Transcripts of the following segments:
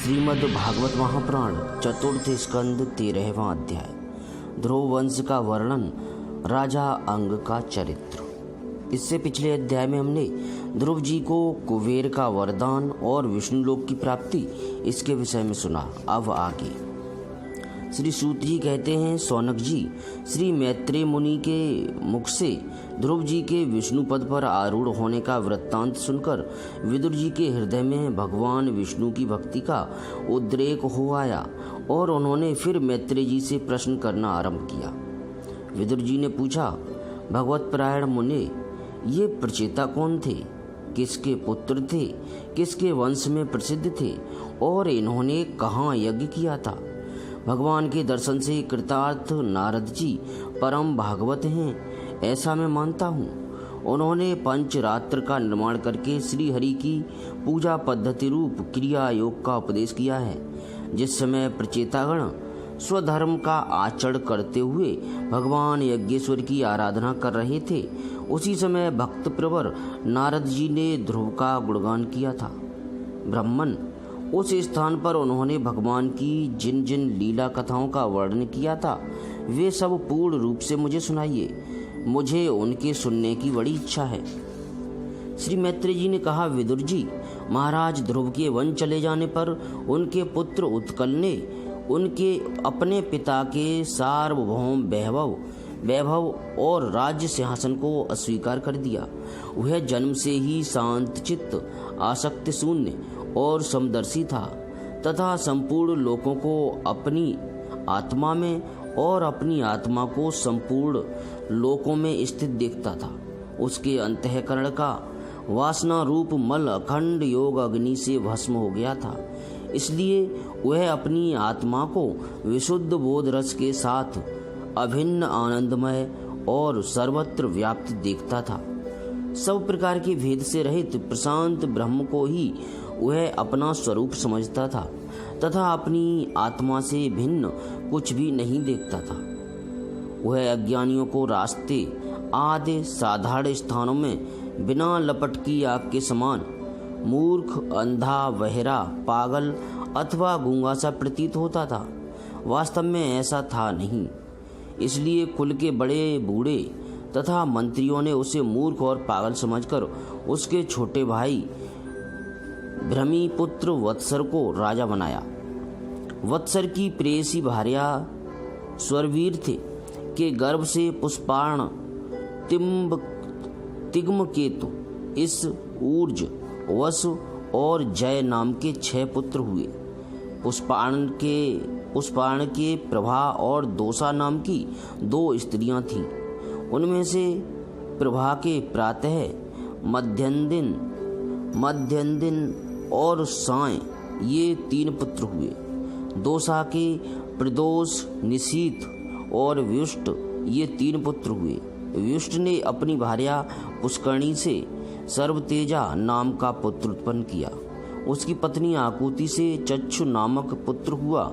श्रीमद् भागवत महापुराण चतुर्थ स्कंद 13वां अध्याय। ध्रुव वंश का वर्णन, राजा अंग का चरित्र। इससे पिछले अध्याय में हमने ध्रुव जी को कुबेर का वरदान और विष्णु लोक की प्राप्ति इसके विषय में सुना। अब आगे श्री सूत जी कहते हैं, सौनक जी, श्री मैत्रेय मुनि के मुख से ध्रुव जी के विष्णु पद पर आरूढ़ होने का वृत्तांत सुनकर विदुर जी के हृदय में भगवान विष्णु की भक्ति का उद्रेक हो आया और उन्होंने फिर मैत्रेय जी से प्रश्न करना आरंभ किया। विदुर जी ने पूछा, भगवत परायण मुने, ये प्रचेता कौन थे? किसके पुत्र थे? किसके वंश में प्रसिद्ध थे? और इन्होंने कहाँ यज्ञ किया था? भगवान के दर्शन से कृतार्थ नारद जी परम भागवत हैं, ऐसा मैं मानता हूँ। उन्होंने पंचरात्र का निर्माण करके श्री हरि की पूजा पद्धति रूप क्रिया योग का उपदेश किया है। जिस समय प्रचेतागण स्वधर्म का आचरण करते हुए भगवान यज्ञेश्वर की आराधना कर रहे थे, उसी समय भक्त प्रवर नारद जी ने ध्रुव का गुणगान किया था। ब्राह्मण, उस स्थान पर उन्होंने भगवान की जिन जिन लीला कथाओं का वर्णन किया था वे सब पूर्ण रूप से मुझे सुनाइए। मुझे उनके सुनने की बड़ी इच्छा है। श्री मैत्रेय जी ने कहा, विदुर जी, महाराज ध्रुव के वन चले जाने पर उनके पुत्र उत्कल ने उनके अपने पिता के सार्वभौम वैभव और राज्य सिंहासन को अस्वीकार कर दिया। वह जन्म से ही शांत चित्त, आसक्ति शून्य और समदर्शी था तथा संपूर्ण लोकों को अपनी आत्मा में और अपनी आत्मा को संपूर्ण लोकों में स्थित देखता था। उसके अंतःकरण का वासना रूप मल अखंड योग अग्नि से भस्म हो गया था, इसलिए वह अपनी आत्मा को विशुद्ध बोध रस के साथ अभिन्न आनंदमय और सर्वत्र व्याप्त देखता था। सब प्रकार के भेद से रहित प्रशांत ब्रह्म को ही वह अपना स्वरूप समझता था तथा अपनी आत्मा से भिन्न कुछ भी नहीं देखता था। वह अज्ञानियों को रास्ते आदि साधारण स्थानों में बिना लपट की आग के समान मूर्ख, अंधा, बहरा, पागल अथवा गूंगा सा प्रतीत होता था। वास्तव में ऐसा था नहीं। इसलिए कुल के बड़े बूढ़े तथा मंत्रियों ने उसे मूर्ख और पागल समझकर उसके छोटे भाई भ्रमी पुत्र वत्सर को राजा बनाया। वत्सर की प्रेयसी भार्या स्वरवीर थे के गर्भ से पुष्पाण, तिग्मकेतु, इस, ऊर्ज, वसु और जय नाम के 6 पुत्र हुए। पुष्पाण के प्रभा और दोसा नाम की 2 स्त्रियां थीं। उनमें से प्रभा के प्रातः, मध्याह्न दिन और साय ये 3 पुत्र हुए। दोसा के प्रदोष, निशीथ और व्युष्ट ये 3 पुत्र हुए। व्युष्ट ने अपनी भार्या पुष्करणी से सर्वतेजा नाम का पुत्र उत्पन्न किया। उसकी पत्नी आकुति से चक्षु नामक पुत्र हुआ।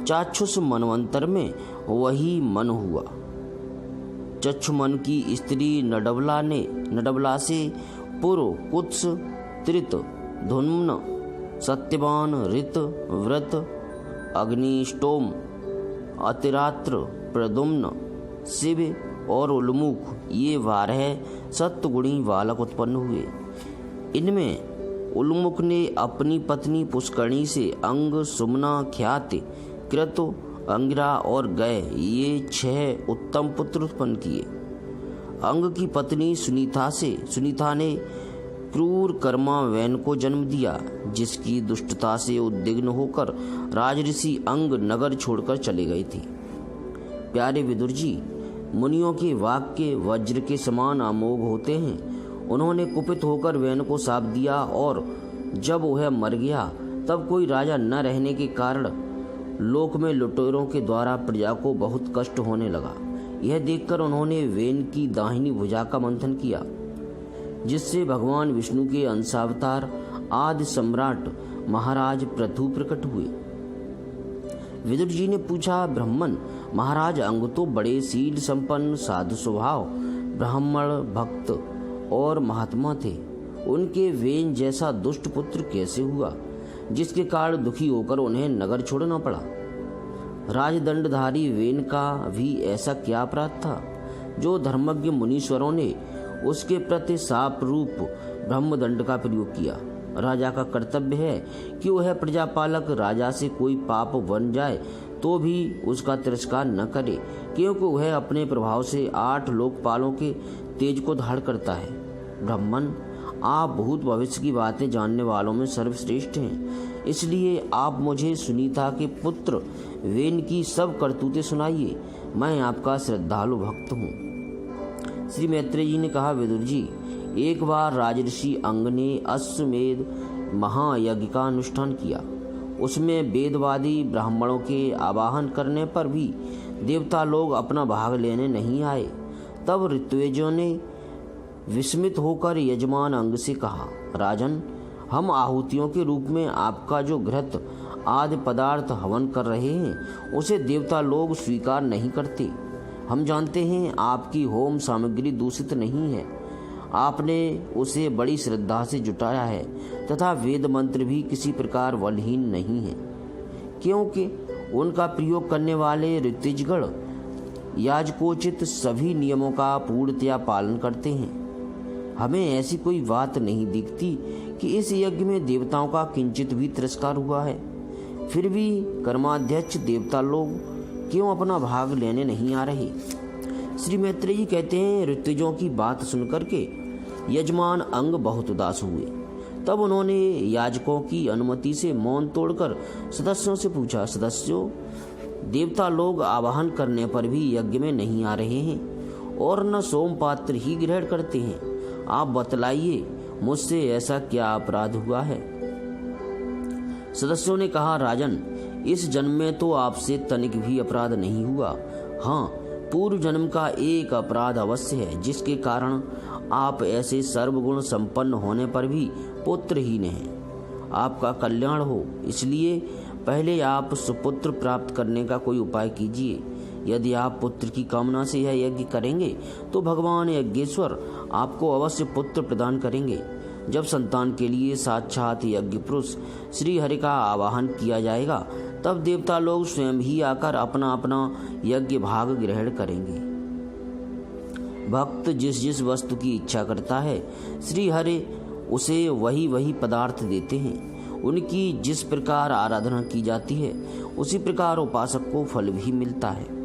चाक्षुष मनवंतर में वही मन हुआ। चक्षुमन की स्त्री नडबला से पुर, कुत्स, त्रित, धुम्न, सत्यवान, ऋत, व्रत, अग्निष्टोम, अतिरात्र, प्रद्युम्न, शिव और उल्मुख ये 12 सत्वगुणी बालक उत्पन्न हुए। इनमें उल्मुख ने अपनी पत्नी पुष्करणी से अंग, सुमना, ख्याति, कृत, अंगिरा और गय ये 6 उत्तम पुत्र उत्पन्न किए। अंग की पत्नी सुनीता ने क्रूर कर्मा वैन को जन्म दिया, जिसकी दुष्टता से उद्विग्न होकर राजऋषि अंग नगर छोड़कर चले गए थे। प्यारे विदुर जी, मुनियों के वाक्य वज्र के समान अमोघ होते हैं। उन्होंने कुपित होकर वैन को शाप दिया और जब वह मर गया तब कोई राजा न रहने के कारण लोक में लुटेरों के द्वारा प्रजा को बहुत कष्ट होने लगा। यह देखकर उन्होंने वैन की दाहिनी भुजा का मंथन किया, जिससे भगवान विष्णु के अंशावतार आदि सम्राट महाराज पृथु प्रकट हुए। विदुर जी ने पूछा, ब्राह्मण, महाराज अंग तो बड़े शील संपन्न, साधु स्वभाव, ब्राह्मण, भक्त और महात्मा थे। उनके वेन जैसा दुष्ट पुत्र कैसे हुआ? जिसके कारण दुखी होकर उन्हें नगर छोड़ना पड़ा। राजदंडधारी वेन का भी ऐसा क्या अपराध था जो धर्मज्ञ मुनीश्वरों ने उसके प्रति शाप रूप ब्रह्मदंड का प्रयोग किया। राजा का कर्तव्य है कि वह प्रजापालक राजा से कोई पाप बन जाए तो भी उसका तिरस्कार न करे, क्योंकि वह अपने प्रभाव से 8 लोकपालों के तेज को धारण करता है। ब्राह्मण, आप भूत भविष्य की बातें जानने वालों में सर्वश्रेष्ठ हैं, इसलिए आप मुझे सुनीता के पुत्र वेन की सब करतूतें सुनाइए। मैं आपका श्रद्धालु भक्त हूँ। श्री मैत्रेय जी ने कहा, विदुर जी, एक बार राजऋषि अंग ने अश्वमेध महायज्ञ का अनुष्ठान किया। उसमें वेदवादी ब्राह्मणों के आवाहन करने पर भी देवता लोग अपना भाग लेने नहीं आए। तब ऋत्विजों ने विस्मित होकर यजमान अंग से कहा, राजन, हम आहुतियों के रूप में आपका जो घृत आदि पदार्थ हवन कर रहे हैं उसे देवता लोग स्वीकार नहीं करते। हम जानते हैं आपकी होम सामग्री दूषित नहीं है, आपने उसे बड़ी श्रद्धा से जुटाया है तथा वेद मंत्र भी किसी प्रकार बलहीन नहीं है, क्योंकि उनका प्रयोग करने वाले ऋत्विजगण याजकोचित सभी नियमों का पूर्णतया पालन करते हैं। हमें ऐसी कोई बात नहीं दिखती कि इस यज्ञ में देवताओं का किंचित भी तिरस्कार हुआ है। फिर भी कर्माध्यक्ष देवता लोग क्यों अपना भाग लेने नहीं आ रहे? श्री मैत्रेय जी कहते हैं, ऋत्विजों की बात सुनकर के यजमान अंग बहुत उदास हुए। तब उन्होंने याजकों की अनुमति से मौन तोड़कर सदस्यों से पूछा, सदस्यों, देवता लोग आवाहन करने पर भी यज्ञ में नहीं आ रहे हैं और न सोमपात्र ही ग्रहण करते हैं। आप बतलाइए, मुझसे ऐसा क्या अपराध हुआ है? सदस्यों ने कहा, राजन, इस जन्म में तो आपसे तनिक भी अपराध नहीं हुआ। हाँ, पूर्व जन्म का एक अपराध अवश्य है, जिसके कारण आप ऐसे सर्वगुण संपन्न होने पर भी पुत्रहीन हैं। आपका कल्याण हो, इसलिए पहले आप सुपुत्र प्राप्त करने का कोई उपाय कीजिए। यदि आप पुत्र की कामना से यह यज्ञ करेंगे तो भगवान यज्ञेश्वर आपको अवश्य पुत्र प्रदान करेंगे। जब संतान के लिए साक्षात यज्ञ पुरुष श्री हरि का आवाहन किया जाएगा, तब देवता लोग स्वयं ही आकर अपना अपना यज्ञ भाग ग्रहण करेंगे। भक्त जिस जिस वस्तु की इच्छा करता है, श्री हरि उसे वही वही पदार्थ देते हैं। उनकी जिस प्रकार आराधना की जाती है, उसी प्रकार उपासक को फल भी मिलता है।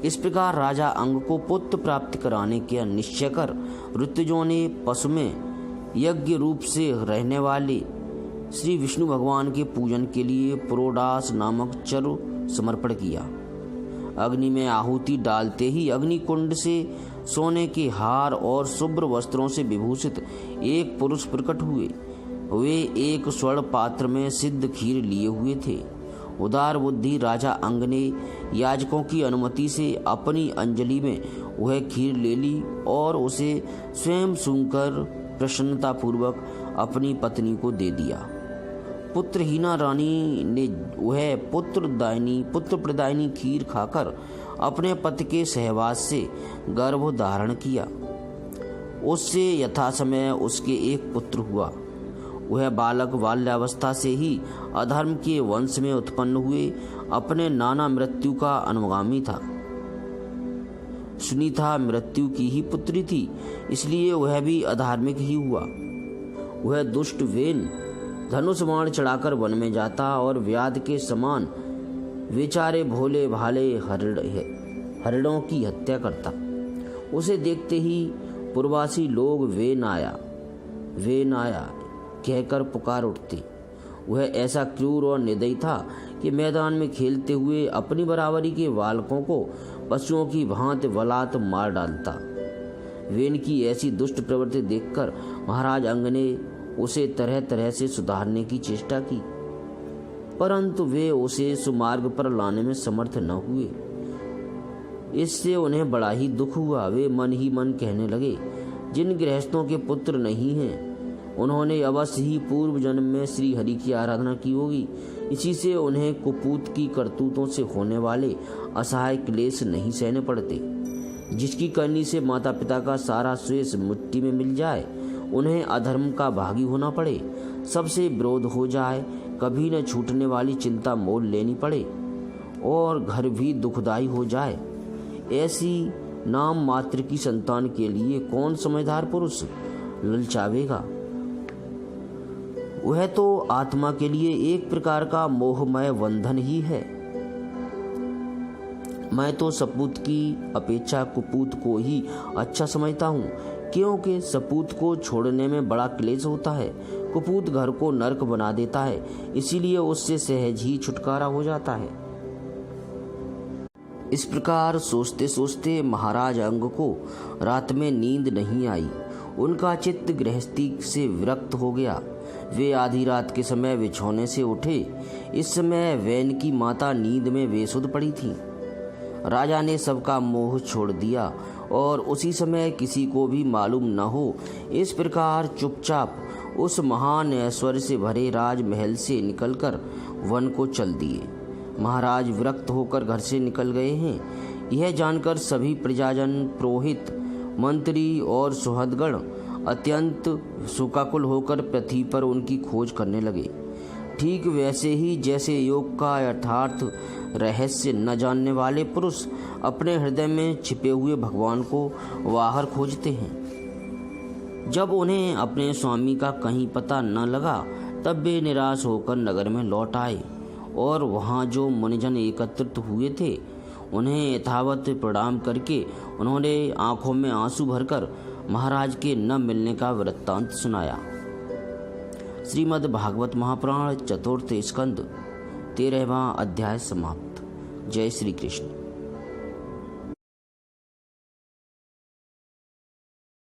इस प्रकार राजा अंग को पुत्र प्राप्त कराने के निश्चय कर ऋत्विजों ने पशु में यज्ञ रूप से रहने वाले श्री विष्णु भगवान के पूजन के लिए पुरोडास नामक चरु समर्पण किया। अग्नि में आहुति डालते ही अग्नि कुंड से सोने के हार और शुभ्र वस्त्रों से विभूषित एक पुरुष प्रकट हुए। वे एक स्वर्ण पात्र में सिद्ध खीर लिए हुए थे। उदार बुद्धि राजा अंग ने याजकों की अनुमति से अपनी अंजलि में वह खीर ले ली और उसे स्वयं सूंघकर प्रसन्नतापूर्वक अपनी पत्नी को दे दिया। पुत्रहीना रानी ने वह पुत्र प्रदायिनी खीर खाकर अपने पति के सहवास से गर्भ धारण किया। उससे यथासमय उसके एक पुत्र हुआ। वह बालक बाल्यावस्था से ही अधर्म के वंश में उत्पन्न हुए अपने नाना मृत्यु का अनुगामी था। सुनीता मृत्यु की ही पुत्री थी, इसलिए वह भी अधार्मिक ही हुआ। वह दुष्ट वेन धनुष बाण चढ़ाकर वन में जाता और व्याध के समान बेचारे भोले भाले हरिणों की हत्या करता। उसे देखते ही पूर्वासी लोग वेन आया कहकर पुकार उठते। वह ऐसा क्रूर और निर्दयी था कि मैदान में खेलते हुए अपनी बराबरी के बालकों को पशुओं की भांति बलात् मार डालता। वेन की ऐसी दुष्ट प्रवृत्ति देखकर महाराज अंग ने उसे तरह तरह से सुधारने की चेष्टा की, परंतु वे उसे सुमार्ग पर लाने में समर्थ न हुए। इससे उन्हें बड़ा ही दुख हुआ। वे मन ही मन कहने लगे, जिन गृहस्थों के पुत्र नहीं हैं उन्होंने अवश्य ही पूर्व जन्म में श्री हरि की आराधना की होगी। इसी से उन्हें कुपूत की करतूतों से होने वाले असहाय क्लेश नहीं सहने पड़ते। जिसकी करनी से माता पिता का सारा श्रेष्ठ मिट्टी में मिल जाए, उन्हें अधर्म का भागी होना पड़े। सबसे विरोध हो जाए, कभी न छूटने वाली चिंता मोल लेनी पड़े और घर भी दुखदाई हो जाए, ऐसी नाम मात्र की संतान के लिए कौन समझदार पुरुष ललचावेगा। वह तो आत्मा के लिए एक प्रकार का मोहमय बंधन ही है। मैं तो सपूत की अपेक्षा कुपूत को ही अच्छा समझता हूँ, क्योंकि सपूत को छोड़ने में बड़ा क्लेश होता है। कुपूत घर को नरक बना देता है, इसीलिए उससे सहज ही छुटकारा हो जाता है। इस प्रकार सोचते सोचते महाराज अंग को रात में नींद नहीं आई। उनका चित्त गृहस्थी से विरक्त हो गया। वे आधी रात के समय बिछौने से उठे। इस समय वैन की माता नींद में बेसुध पड़ी थी। राजा ने सबका मोह छोड़ दिया और उसी समय किसी को भी मालूम न हो, इस प्रकार चुपचाप उस महान ऐश्वर्य से भरे राजमहल से निकलकर वन को चल दिए। महाराज विरक्त होकर घर से निकल गए हैं, यह जानकर सभी प्रजाजन, पुरोहित, मंत्री और सुहृदगण अत्यंत शोकाकुल होकर पृथ्वी पर उनकी खोज करने लगे। ठीक वैसे ही जैसे योग का यथार्थ रहस्य न जानने वाले पुरुष अपने हृदय में छिपे हुए भगवान को बाहर खोजते हैं। जब उन्हें अपने स्वामी का कहीं पता न लगा, तब वे निराश होकर नगर में लौट आए और वहाँ जो मुनिजन एकत्रित हुए थे, उन्हें यथावत प्रणाम करके उन्होंने आंखों में आंसू भरकर महाराज के न मिलने का वृत्तांत सुनाया। श्रीमद् भागवत महापुराण चतुर्थ स्कंद 13वां अध्याय समाप्त। जय श्री कृष्ण।